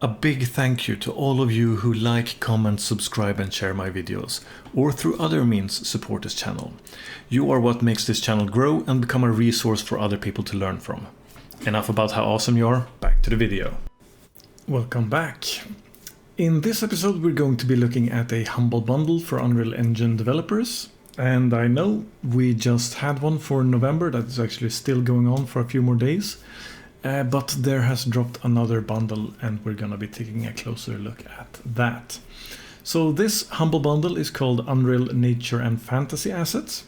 A big thank you to all of you who like, comment, subscribe and share my videos, or through other means support this channel. You are what makes this channel grow and become a resource for other people to learn from. Enough about how awesome you are, back to the video. Welcome back. In this episode we're going to be looking at a Humble Bundle for Unreal Engine developers. And I know we just had one for November that is actually still going on for a few more days. But there has dropped another bundle and we're gonna be taking a closer look at that. So this Humble Bundle is called Unreal Nature and Fantasy Assets.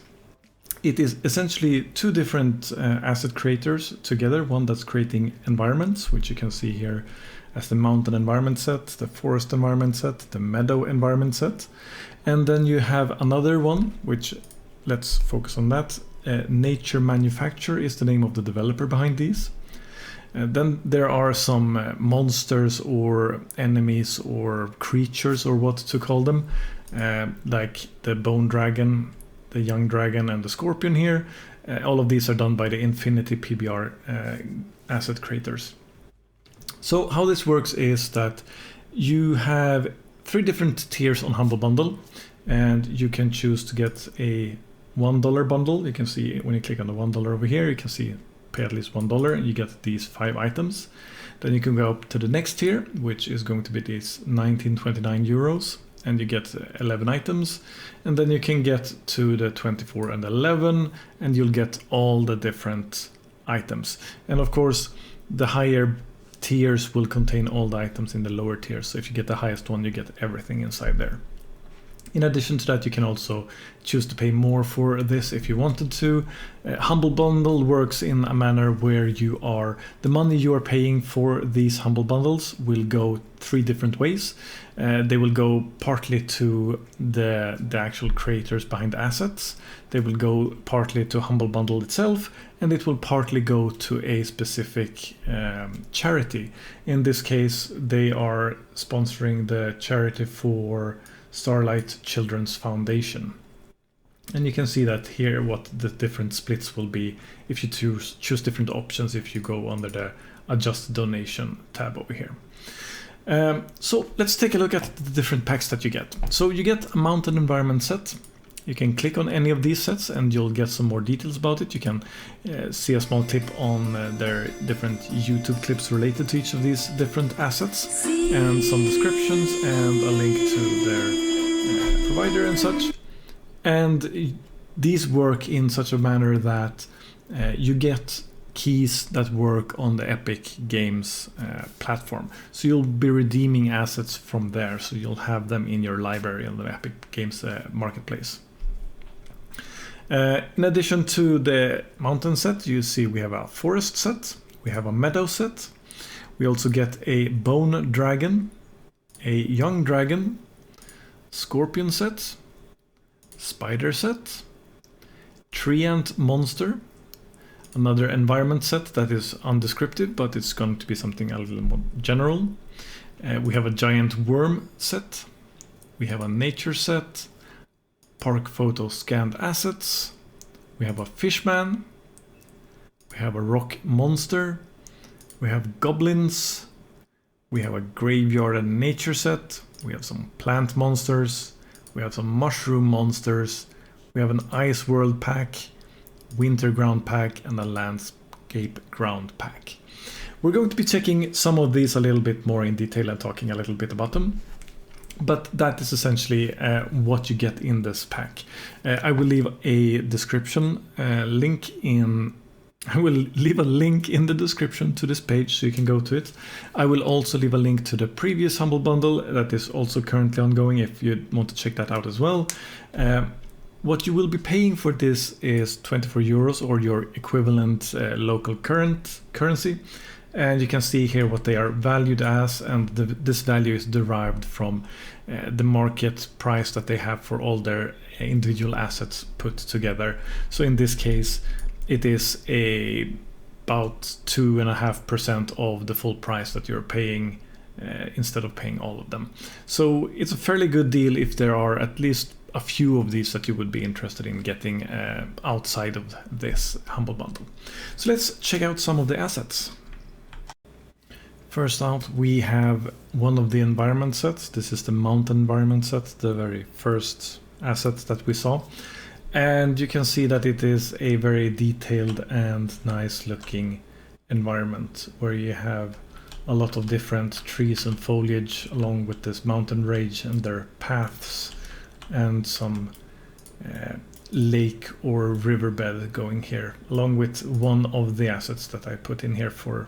It is essentially two different asset creators together, one that's creating environments, which you can see here as the mountain environment set, the forest environment set, the meadow environment set. And then you have another one, which let's focus on that. Nature Manufacture is the name of the developer behind these. Then there are some monsters or enemies or creatures or what to call them, like the bone dragon, the young dragon and the scorpion here. All of these are done by the Infinity PBR asset creators. So how this works is that you have 3 different tiers on Humble Bundle, and you can choose to get a $1 bundle. You can see when you click on the $1 over here, you can see pay at least $1 and you get these 5 items. Then you can go up to the next tier, which is going to be these 19.29 euros, and you get 11 items. And then you can get to the 24 and 11 and you'll get all the different items. And of course the higher tiers will contain all the items in the lower tiers. So if you get the highest one, you get everything inside there. In addition to that, you can also choose to pay more for this if you wanted to. Humble Bundle works in a manner where the money you are paying for these Humble Bundles will go 3 different ways. They will go partly to the actual creators behind the assets. They will go partly to Humble Bundle itself, and it will partly go to a specific charity. In this case, they are sponsoring the charity for Starlight Children's Foundation. And you can see that here what the different splits will be if you choose different options if you go under the Adjust Donation tab over here. So let's take a look at the different packs that you get. So you get a mountain environment set. You can click on any of these sets and you'll get some more details about it. You can see a small tip on their different YouTube clips related to each of these different assets, and some descriptions and a link to their provider and such. And these work in such a manner that you get keys that work on the Epic Games platform. So you'll be redeeming assets from there, so you'll have them in your library on the Epic Games marketplace. In addition to the mountain set, you see we have a forest set, we have a meadow set, we also get a bone dragon, a young dragon, scorpion set, spider set, treant monster, another environment set that is undescriptive, but it's going to be something a little more general. We have a giant worm set, we have a nature set, park photo scanned assets, we have a fishman, we have a rock monster, we have goblins, we have a graveyard and nature set, we have some plant monsters, we have some mushroom monsters, we have an ice world pack, winter ground pack and a landscape ground pack. We're going to be checking some of these a little bit more in detail and talking a little bit about them. But that is essentially what you get in this pack. I will leave a description link in. I will leave a link in the description to this page so you can go to it. I will also leave a link to the previous Humble Bundle that is also currently ongoing if you want to check that out as well. What you will be paying for this is 24 euros or your equivalent local currency. And you can see here what they are valued as, and this value is derived from the market price that they have for all their individual assets put together. So in this case, it is about 2.5% of the full price that you're paying instead of paying all of them. So it's a fairly good deal if there are at least a few of these that you would be interested in getting outside of this Humble Bundle. So let's check out some of the assets. First out, we have one of the environment sets. This is the mountain environment set, the very first asset that we saw. And you can see that it is a very detailed and nice looking environment where you have a lot of different trees and foliage along with this mountain range and their paths and some lake or riverbed going here, along with one of the assets that I put in here for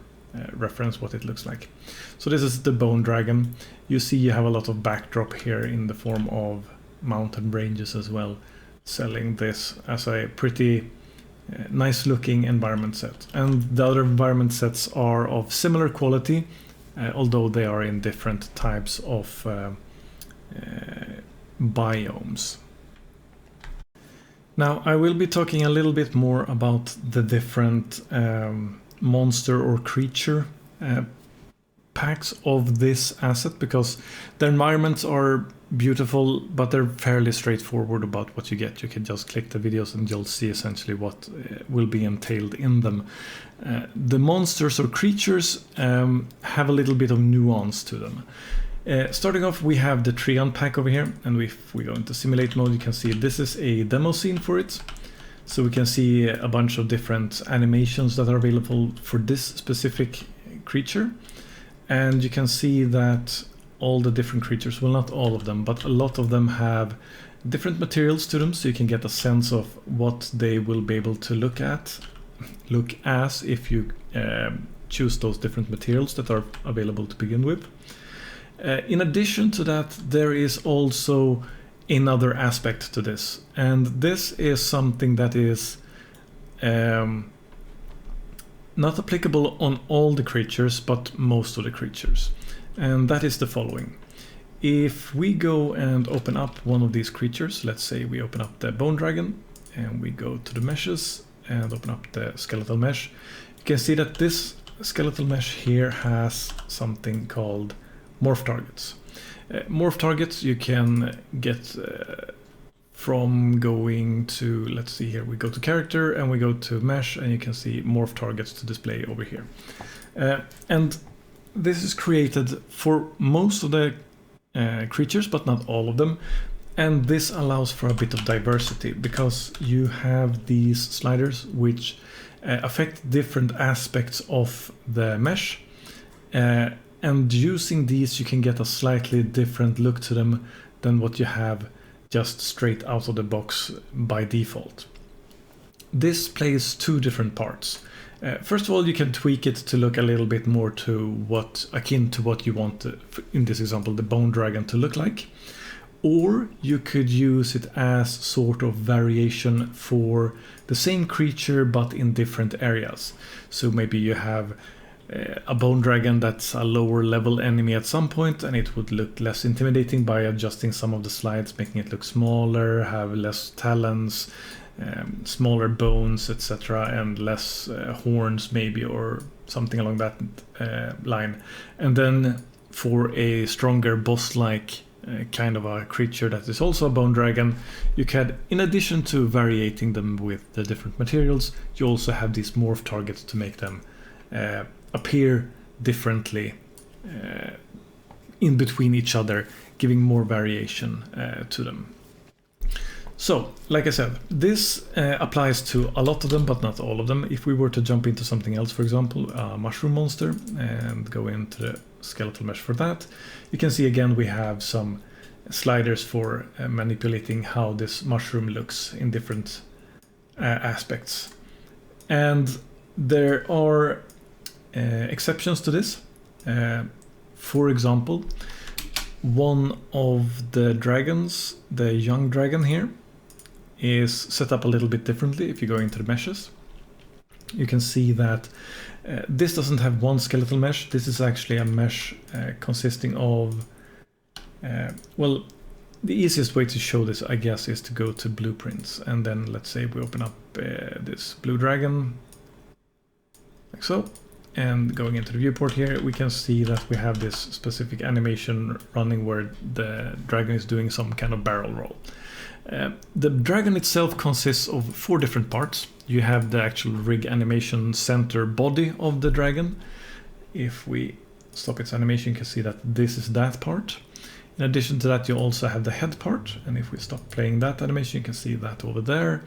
reference what it looks like. So this is the bone dragon. You see you have a lot of backdrop here in the form of mountain ranges as well, selling this as a pretty nice looking environment set. And the other environment sets are of similar quality, although they are in different types of biomes. Now I will be talking a little bit more about the different monster or creature packs of this asset, because the environments are beautiful, but they're fairly straightforward about what you get. You can just click the videos and you'll see essentially what will be entailed in them. The monsters or creatures have a little bit of nuance to them. Starting off, we have the Treon pack over here, and if we go into simulate mode, you can see this is a demo scene for it. So we can see a bunch of different animations that are available for this specific creature. And you can see that all the different creatures, well, not all of them, but a lot of them have different materials to them, so you can get a sense of what they will be able to look as if you choose those different materials that are available to begin with. In addition to that, there is also another aspect to this, and this is something that is not applicable on all the creatures, but most of the creatures. And that is the following. If we go and open up one of these creatures, let's say we open up the bone dragon and we go to the meshes and open up the skeletal mesh, you can see that this skeletal mesh here has something called morph targets. Morph targets you can get from going to, let's see here, we go to character and we go to mesh, and you can see morph targets to display over here. And this is created for most of the creatures, but not all of them. And this allows for a bit of diversity, because you have these sliders which affect different aspects of the mesh. And using these, you can get a slightly different look to them than what you have just straight out of the box by default. This plays two different parts. First of all, you can tweak it to look a little bit more akin to what you want, in this example, the bone dragon to look like. Or you could use it as sort of variation for the same creature but in different areas. So maybe you have a bone dragon that's a lower level enemy at some point, and it would look less intimidating by adjusting some of the slides, making it look smaller, have less talons, smaller bones, etc., and less horns maybe, or something along that line. And then for a stronger boss-like kind of a creature that is also a bone dragon, you can, in addition to variating them with the different materials, you also have these morph targets to make them appear differently in between each other, giving more variation to them. So, like I said, this applies to a lot of them, but not all of them. If we were to jump into something else, for example, a mushroom monster, and go into the skeletal mesh for that, you can see again we have some sliders for manipulating how this mushroom looks in different aspects. And there are exceptions to this. For example, one of the dragons, the young dragon here, is set up a little bit differently. If you go into the meshes, you can see that this doesn't have one skeletal mesh. This is actually a mesh consisting of, well, the easiest way to show this, I guess, is to go to blueprints, and then let's say we open up this blue dragon, like so. And going into the viewport here, we can see that we have this specific animation running where the dragon is doing some kind of barrel roll. The dragon itself consists of 4 different parts. You have the actual rig animation center body of the dragon. If we stop its animation, you can see that this is that part. In addition to that, you also have the head part, and if we stop playing that animation, you can see that over there.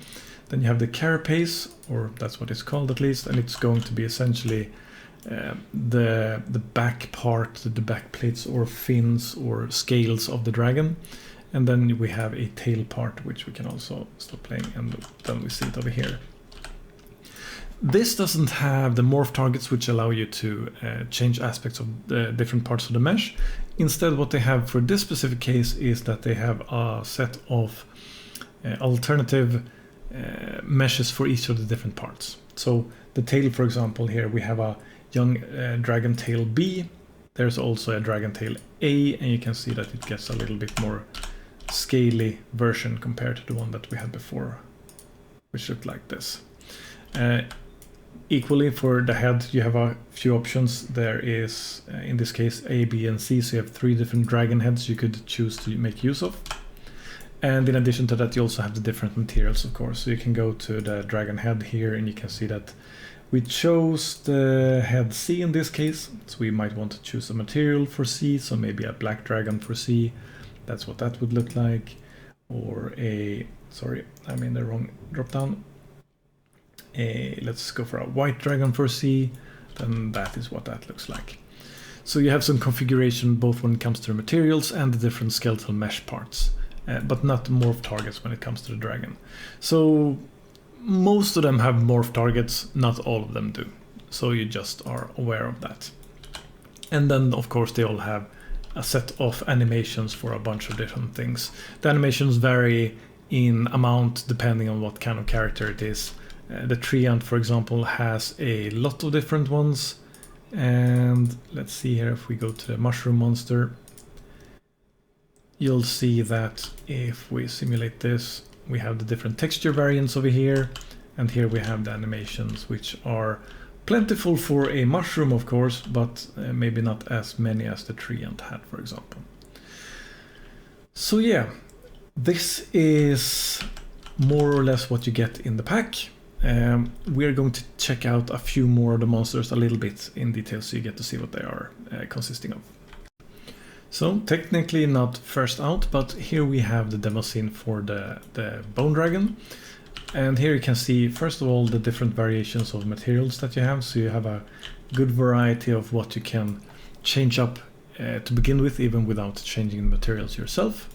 Then you have the carapace, or that's what it's called at least, and it's going to be essentially the back part, the back plates or fins or scales of the dragon. And then we have a tail part, which we can also stop playing, and then we see it over here. This doesn't have the morph targets, which allow you to change aspects of the different parts of the mesh. Instead, what they have for this specific case is that they have a set of alternative meshes for each of the different parts. So the tail, for example, here we have a young dragon tail B. There's also a dragon tail A, and you can see that it gets a little bit more scaly version compared to the one that we had before, which looked like this. Equally for the head, you have a few options. There is, in this case, A, B, and C, so you have 3 different dragon heads you could choose to make use of. And in addition to that, you also have the different materials, of course. So you can go to the dragon head here, and you can see that we chose the head C in this case. So we might want to choose a material for C, so maybe a black dragon for C. That's what that would look like. Or a, sorry, I'm in the wrong drop down. Let's go for a white dragon for C, then that is what that looks like. So you have some configuration both when it comes to the materials and the different skeletal mesh parts, but not morph targets when it comes to the dragon. So most of them have morph targets, not all of them do. So you just are aware of that. And then of course they all have a set of animations for a bunch of different things. The animations vary in amount depending on what kind of character it is. The Treant, for example, has a lot of different ones. And let's see here, if we go to the mushroom monster, you'll see that if we simulate this, we have the different texture variants over here. And here we have the animations, which are plentiful for a mushroom, of course, but maybe not as many as the Treant had, for example. So yeah, this is more or less what you get in the pack. We're going to check out a few more of the monsters a little bit in detail, so you get to see what they are consisting of. So technically not first out, but here we have the demo scene for the Bone Dragon. And here you can see, first of all, the different variations of materials that you have. So you have a good variety of what you can change up to begin with, even without changing the materials yourself.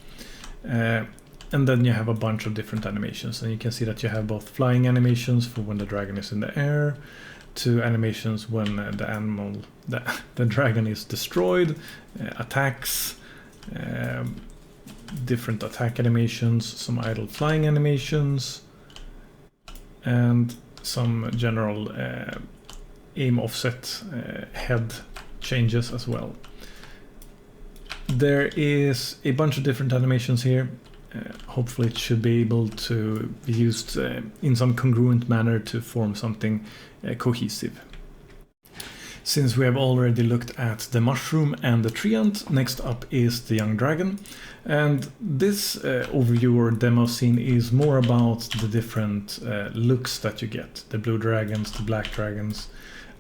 And then you have a bunch of different animations, and you can see that you have both flying animations for when the dragon is in the air, to animations when the dragon is destroyed, attacks, different attack animations, some idle flying animations, and some general aim offset head changes as well. There is a bunch of different animations here. Hopefully it should be able to be used in some congruent manner to form something cohesive. Since we have already looked at the mushroom and the Treant, next up is the young dragon. And this overview or demo scene is more about the different looks that you get. The blue dragons, the black dragons.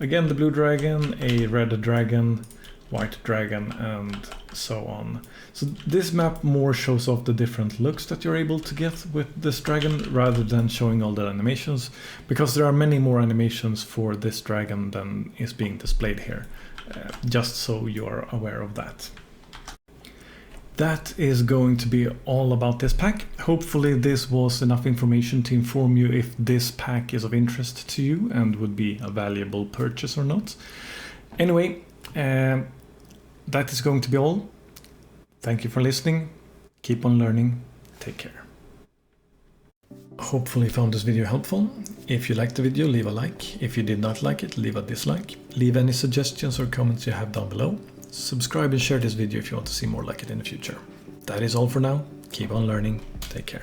Again, the blue dragon, a red dragon, white dragon, and so on. So this map more shows off the different looks that you're able to get with this dragon, rather than showing all the animations, because there are many more animations for this dragon than is being displayed here, just so you are aware of that. That is going to be all about this pack. Hopefully this was enough information to inform you if this pack is of interest to you and would be a valuable purchase or not. Anyway, that is going to be all. Thank you for listening. Keep on learning. Take care. Hopefully you found this video helpful. If you liked the video, leave a like. If you did not like it, leave a dislike. Leave any suggestions or comments you have down below. Subscribe and share this video if you want to see more like it in the future. That is all for now. Keep on learning. Take care.